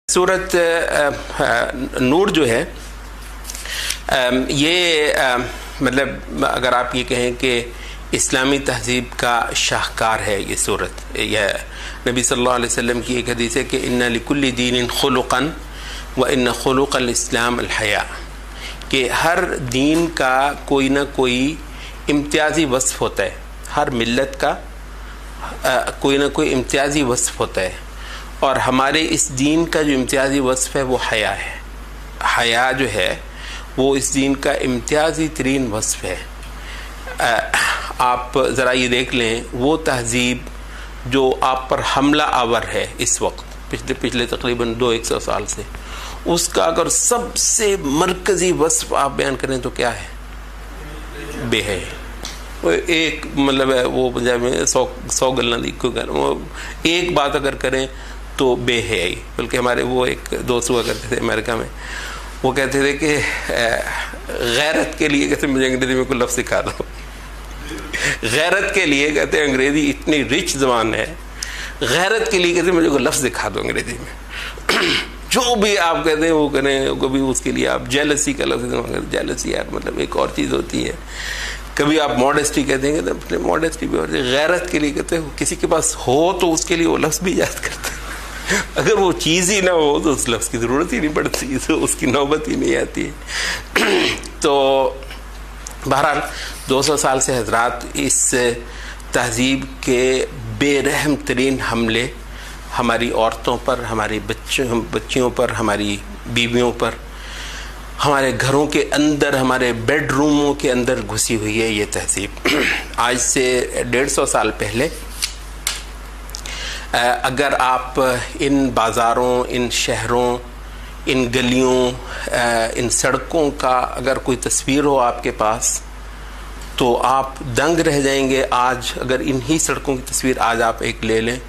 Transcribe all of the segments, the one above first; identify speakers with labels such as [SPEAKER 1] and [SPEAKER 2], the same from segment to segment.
[SPEAKER 1] सूरत नूर जो है ये मतलब अगर आप ये कहें कि इस्लामी तहज़ीब का शाहकार है ये सूरत। यह नबी सल्लल्लाहु अलैहि वसल्लम की एक हदीस है कि इन्ना लिकुल्लि दीनिन खुलुक़न व इन्ना खुलुक़ल इस्लाम अल हया, कि हर दीन का कोई ना कोई इम्तियाज़ी वस्फ़ होता है, हर मिल्लत का कोई ना कोई इम्तियाज़ी वस्फ़ होता है, और हमारे इस दीन का जो इम्तियाज़ी वस्फ़ है वो हया है। हया जो है वो इस दीन का इम्तियाज़ी तरीन वस्फ़ है। आप ज़रा ये देख लें, वो तहज़ीब जो आप पर हमला आवर है इस वक्त पिछले तकरीबन 200 साल से, उसका अगर सबसे मरकज़ी वस्फ़ आप बयान करें तो क्या है? बेहया। वो एक मतलब है, वो पंजाब में 100 गल्लां दी कोई गल, वो एक बात अगर करें तो बेहयाई। बल्कि हमारे वो एक दोस्त हुआ करते थे अमेरिका में, वो कहते थे कि गैरत के लिए कहते मुझे अंग्रेज़ी में कोई लफ्ज़ सिखा दो। गैरत के लिए कहते अंग्रेज़ी इतनी रिच ज़बान है, गैरत के लिए कहते मुझे कोई लफ्ज़ सिखा दो अंग्रेज़ी में। जो भी आप कहते हैं वो करें, कभी उसके लिए आप जेलसी का लफ्ज़ इस्तेमाल, जेलसी यार मतलब एक और चीज़ होती है। कभी आप मॉडेस्टी कह देंगे तो अपने मॉडेस्टी भी, और गैरत के लिए कहते हैं किसी के पास हो तो उसके लिए वो लफ्ज़ भी याद करते हैं। अगर वो चीज़ ही ना हो तो उस लफ्ज़ की ज़रूरत ही नहीं पड़ती, तो उसकी नौबत ही नहीं आती है। तो बहरहाल 200 साल से हज़रात इस तहज़ीब के बेरहम तरीन हमले हमारी औरतों पर, हमारी बच्चियों पर, हमारी बीवियों पर, हमारे घरों के अंदर, हमारे बेडरूमों के अंदर घुसी हुई है ये तहज़ीब। आज से 150 साल पहले अगर आप इन बाज़ारों, इन शहरों, इन गलियों, इन सड़कों का अगर कोई तस्वीर हो आपके पास तो आप दंग रह जाएंगे। आज अगर इन्हीं सड़कों की तस्वीर आज आप एक ले लें,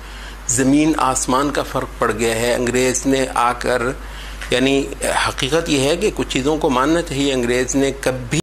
[SPEAKER 1] ज़मीन आसमान का फ़र्क पड़ गया है। अंग्रेज़ ने आकर, यानी हकीकत यह है कि कुछ चीज़ों को मानना चाहिए, अंग्रेज़ ने कभी